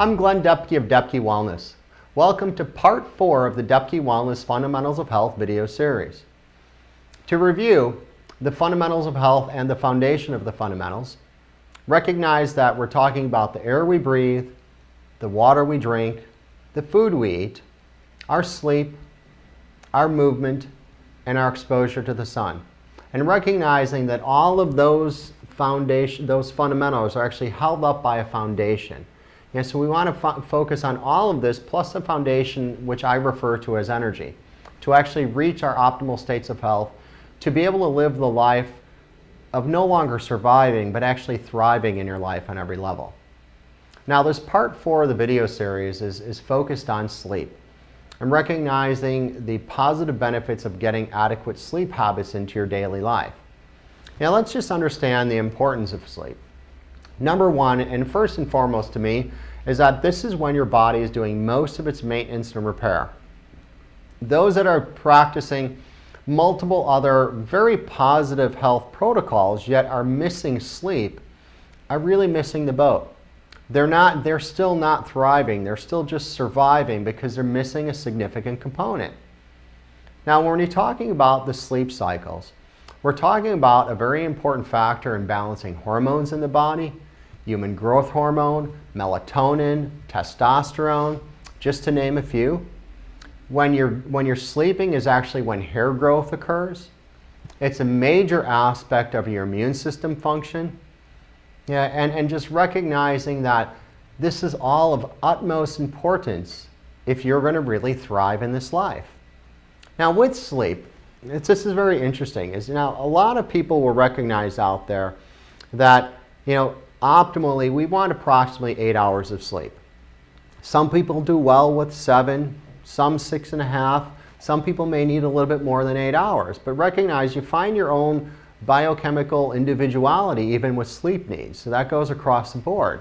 I'm Glenn Depke of Depke Wellness. Welcome to part 4 of the Depke Wellness Fundamentals of Health video series. To review the fundamentals of health and the foundation of the fundamentals, recognize that we're talking about the air we breathe, the water we drink, the food we eat, our sleep, our movement, and our exposure to the sun. And recognizing that all of those fundamentals are actually held up by a foundation. And so we want to focus on all of this plus the foundation, which I refer to as energy, to actually reach our optimal states of health, to be able to live the life of no longer surviving, but actually thriving in your life on every level. Now, this part 4 of the video series is focused on sleep and recognizing the positive benefits of getting adequate sleep habits into your daily life. Now, let's just understand the importance of sleep. Number one, and first and foremost to me, is that this is when your body is doing most of its maintenance and repair. Those that are practicing multiple other very positive health protocols yet are missing sleep are really missing the boat. They're still not thriving. They're still just surviving because they're missing a significant component. Now, when you're talking about the sleep cycles, we're talking about a very important factor in balancing hormones in the body, human growth hormone, melatonin, testosterone, just to name a few. When you're sleeping is actually when hair growth occurs. It's a major aspect of your immune system function. Yeah, and just recognizing that this is all of utmost importance if you're going to really thrive in this life. Now, with sleep, this is very interesting. Now, a lot of people will recognize out there that, optimally, we want approximately 8 hours of sleep. Some people do well with 7, some 6.5. Some people may need a little bit more than 8 hours. But recognize you find your own biochemical individuality even with sleep needs. So that goes across the board.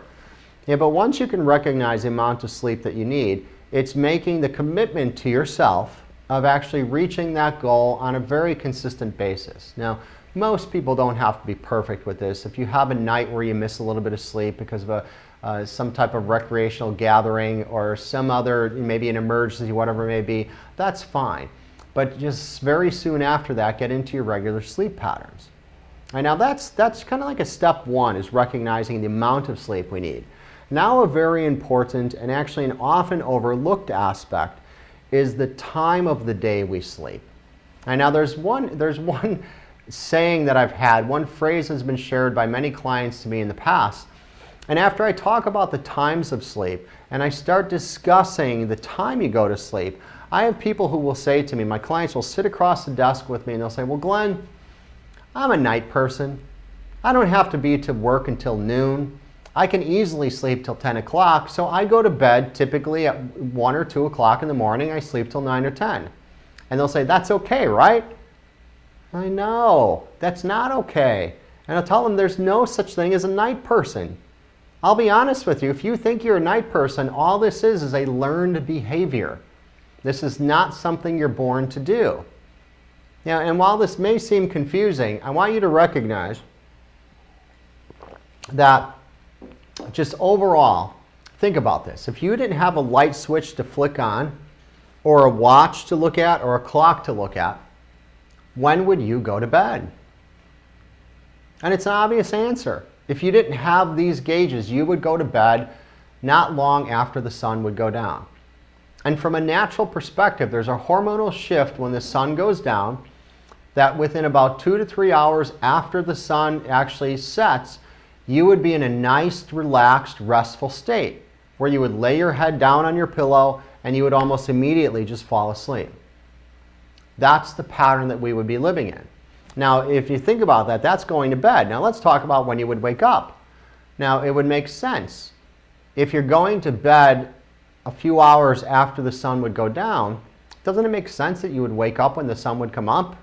Yeah, but once you can recognize the amount of sleep that you need, it's making the commitment to yourself of actually reaching that goal on a very consistent basis. Now, most people don't have to be perfect with this. If you have a night where you miss a little bit of sleep because of some type of recreational gathering or some other, maybe an emergency, whatever it may be, that's fine. But just very soon after that, get into your regular sleep patterns. And now that's kind of like a step one, is recognizing the amount of sleep we need. Now, a very important and actually an often overlooked aspect is the time of the day we sleep. And now there's one saying that I've had, one phrase has been shared by many clients to me in the past. And after I talk about the times of sleep and I start discussing the time you go to sleep, I have people who will say to me, my clients will sit across the desk with me and they'll say, well, Glenn, I'm a night person. I don't have to be to work until noon. I can easily sleep till 10 o'clock, so I go to bed typically at 1 or 2 o'clock in the morning. I sleep till 9 or 10. And they'll say, that's okay, right? I know, that's not okay. And I'll tell them there's no such thing as a night person. I'll be honest with you, if you think you're a night person, all this is a learned behavior. This is not something you're born to do. And while this may seem confusing, I want you to recognize that just overall, think about this. If you didn't have a light switch to flick on, or a watch to look at, or a clock to look at, when would you go to bed? And it's an obvious answer. If you didn't have these gauges, you would go to bed not long after the sun would go down. And from a natural perspective, there's a hormonal shift when the sun goes down that within about 2 to 3 hours after the sun actually sets, you would be in a nice, relaxed, restful state where you would lay your head down on your pillow and you would almost immediately just fall asleep. That's the pattern that we would be living in. Now, if you think about that, that's going to bed. Now, let's talk about when you would wake up. Now, it would make sense. If you're going to bed a few hours after the sun would go down, doesn't it make sense that you would wake up when the sun would come up?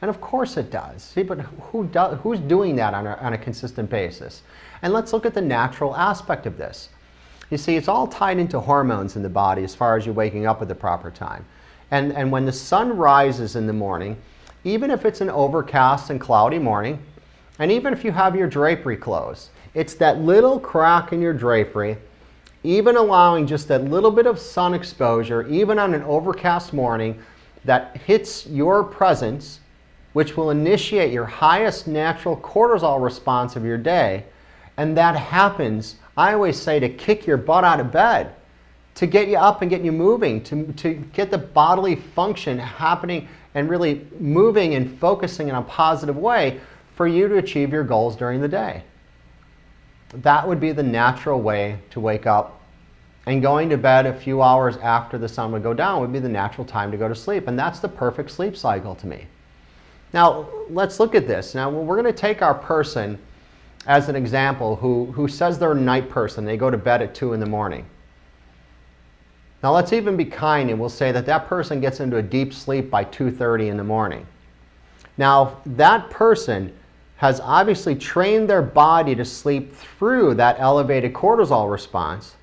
And of course it does. See, but who's doing that on a consistent basis? And let's look at the natural aspect of this. You see, it's all tied into hormones in the body as far as you waking up at the proper time. And when the sun rises in the morning, even if it's an overcast and cloudy morning, and even if you have your drapery closed, it's that little crack in your drapery even allowing just that little bit of sun exposure, even on an overcast morning, that hits your presence, which will initiate your highest natural cortisol response of your day. And that happens, I always say, to kick your butt out of bed, to get you up and get you moving, to get the bodily function happening and really moving and focusing in a positive way for you to achieve your goals during the day. That would be the natural way to wake up. And going to bed a few hours after the sun would go down would be the natural time to go to sleep. And that's the perfect sleep cycle to me. Now, let's look at this. Now, we're going to take our person as an example who says they're a night person. They go to bed at 2 in the morning. Now, let's even be kind and we'll say that that person gets into a deep sleep by 2:30 in the morning. Now, that person has obviously trained their body to sleep through that elevated cortisol response.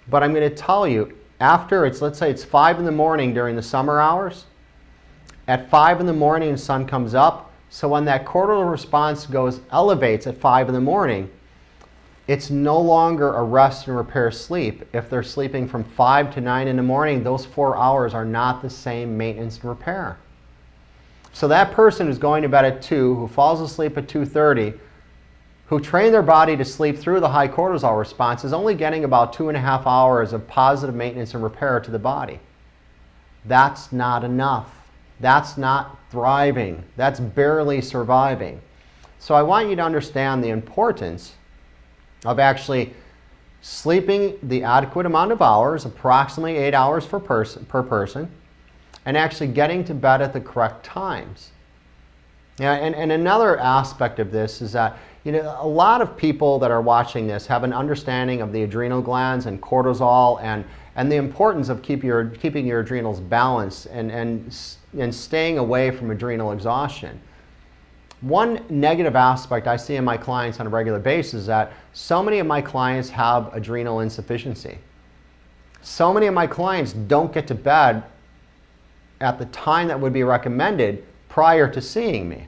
But I'm going to tell you, after let's say it's 5 in the morning during the summer hours, at 5 in the morning the sun comes up, so when that cortisol response elevates at 5 in the morning, it's no longer a rest and repair sleep. If they're sleeping from 5 to 9 in the morning, those 4 hours are not the same maintenance and repair. So that person who's going to bed at 2, who falls asleep at 2:30, who trained their body to sleep through the high cortisol response, is only getting about 2.5 hours of positive maintenance and repair to the body. That's not enough. That's not thriving. That's barely surviving. So I want you to understand the importance of actually sleeping the adequate amount of hours, approximately 8 hours per person, and actually getting to bed at the correct times. Yeah, and another aspect of this is that a lot of people that are watching this have an understanding of the adrenal glands and cortisol and the importance of keeping your adrenals balanced and staying away from adrenal exhaustion. One negative aspect I see in my clients on a regular basis is that so many of my clients have adrenal insufficiency. So many of my clients don't get to bed at the time that would be recommended prior to seeing me.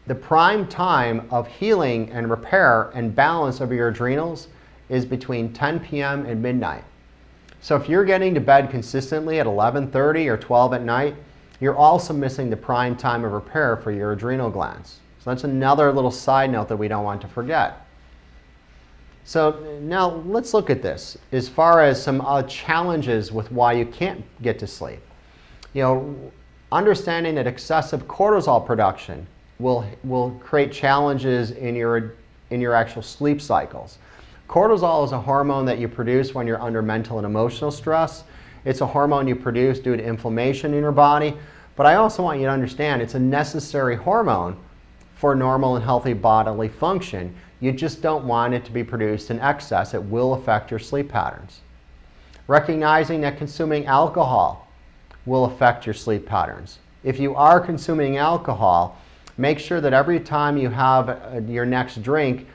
The prime time of healing and repair and balance of your adrenals is between 10 p.m. and midnight. So if you're getting to bed consistently at 11:30 or 12 at night, you're also missing the prime time of repair for your adrenal glands. So that's another little side note that we don't want to forget. So now let's look at this as far as some challenges with why you can't get to sleep. Understanding that excessive cortisol production will create challenges in your actual sleep cycles. Cortisol is a hormone that you produce when you're under mental and emotional stress. It's a hormone you produce due to inflammation in your body. But I also want you to understand it's a necessary hormone for normal and healthy bodily function. You just don't want it to be produced in excess. It will affect your sleep patterns. Recognizing that consuming alcohol will affect your sleep patterns. If you are consuming alcohol, make sure that every time you have your next drink,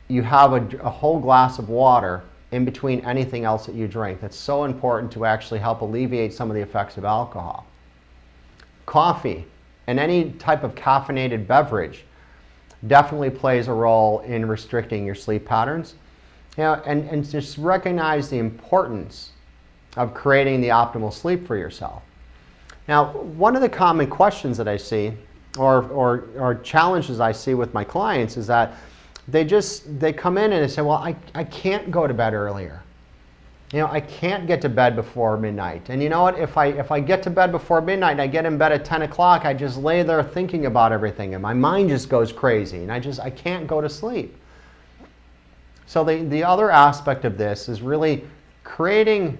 you have a whole glass of water in between anything else that you drink. That's so important to actually help alleviate some of the effects of alcohol. Coffee and any type of caffeinated beverage definitely plays a role in restricting your sleep patterns. And just recognize the importance of creating the optimal sleep for yourself. Now, one of the common questions that I see or challenges I see with my clients is that they come in and they say, well, I can't go to bed earlier. I can't get to bed before midnight. And you know what? If I get to bed before midnight and I get in bed at 10 o'clock, I just lay there thinking about everything and my mind just goes crazy and I can't go to sleep. So the other aspect of this is really creating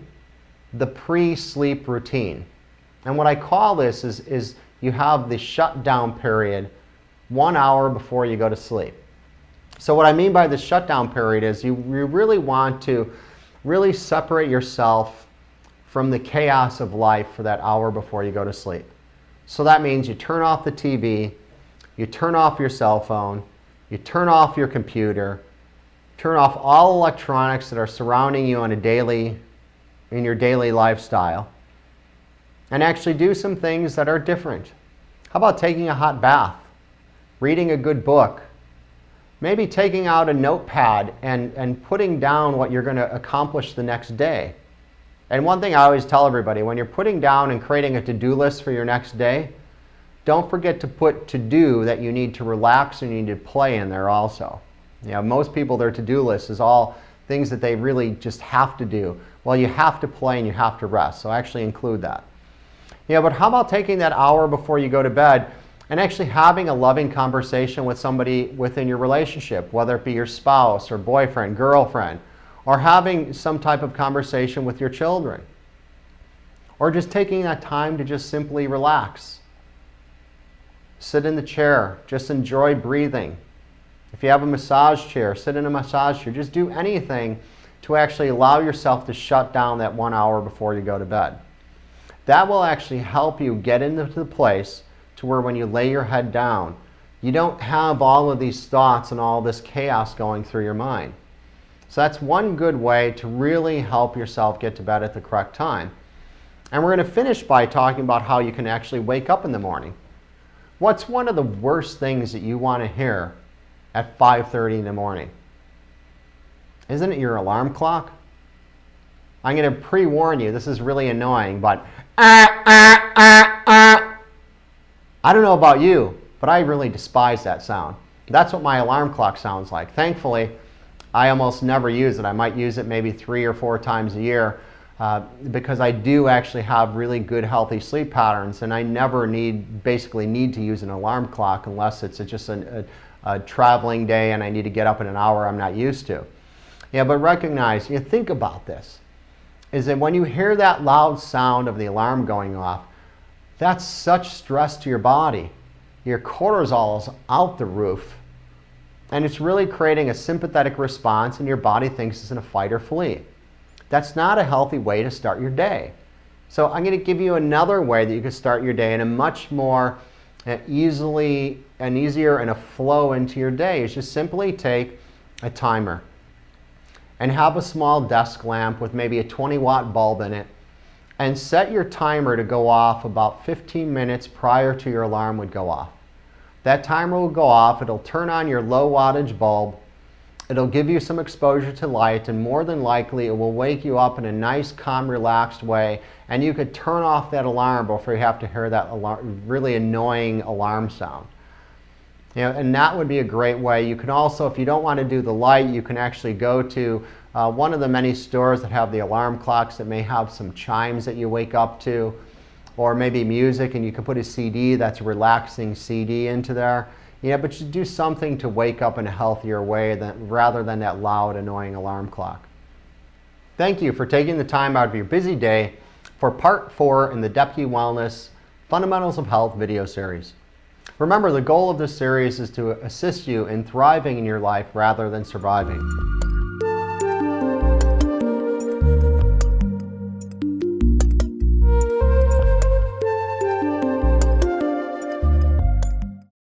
the pre-sleep routine. And what I call this is you have the shutdown period 1 hour before you go to sleep. So what I mean by the shutdown period is you really want to really separate yourself from the chaos of life for that hour before you go to sleep. So that means you turn off the TV, you turn off your cell phone, you turn off your computer, turn off all electronics that are surrounding you in your daily lifestyle, and actually do some things that are different. How about taking a hot bath, reading a good book, Maybe taking out a notepad and putting down what you're going to accomplish the next day. And one thing I always tell everybody, when you're putting down and creating a to-do list for your next day, don't forget to put to-do that you need to relax and you need to play in there also. You know, most people, their to-do list is all things that they really just have to do. Well, you have to play and you have to rest, so actually include that. Yeah, but how about taking that hour before you go to bed and actually having a loving conversation with somebody within your relationship, whether it be your spouse or boyfriend, girlfriend, or having some type of conversation with your children, or just taking that time to just simply relax. Sit in the chair, just enjoy breathing. If you have a massage chair, sit in a massage chair. Just do anything to actually allow yourself to shut down that 1 hour before you go to bed. That will actually help you get into the place to where when you lay your head down, you don't have all of these thoughts and all this chaos going through your mind. So that's one good way to really help yourself get to bed at the correct time. And we're going to finish by talking about how you can actually wake up in the morning. What's one of the worst things that you want to hear at 5:30 in the morning? Isn't it your alarm clock? I'm going to pre-warn you, this is really annoying, but I don't know about you, but I really despise that sound. That's what my alarm clock sounds like. Thankfully, I almost never use it. I might use it maybe 3 or 4 times a year because I do actually have really good healthy sleep patterns, and I never basically need to use an alarm clock unless it's just a traveling day and I need to get up in an hour I'm not used to. Yeah, but recognize, think about this, is that when you hear that loud sound of the alarm going off, that's such stress to your body. Your cortisol is out the roof. And it's really creating a sympathetic response, and your body thinks it's in a fight or flee. That's not a healthy way to start your day. So I'm going to give you another way that you can start your day in a much more easier and a flow into your day. Is just simply take a timer and have a small desk lamp with maybe a 20-watt bulb in it, and set your timer to go off about 15 minutes prior to your alarm would go off. That timer will go off, it'll turn on your low wattage bulb, it'll give you some exposure to light, and more than likely it will wake you up in a nice, calm, relaxed way, and you could turn off that alarm before you have to hear that really annoying alarm sound. And that would be a great way. You can also, if you don't want to do the light, you can actually go to one of the many stores that have the alarm clocks that may have some chimes that you wake up to, or maybe music, and you can put a CD that's a relaxing CD into there. But you do something to wake up in a healthier way rather than that loud, annoying alarm clock. Thank you for taking the time out of your busy day for part 4 in the Depke Wellness Fundamentals of Health video series. Remember, the goal of this series is to assist you in thriving in your life rather than surviving.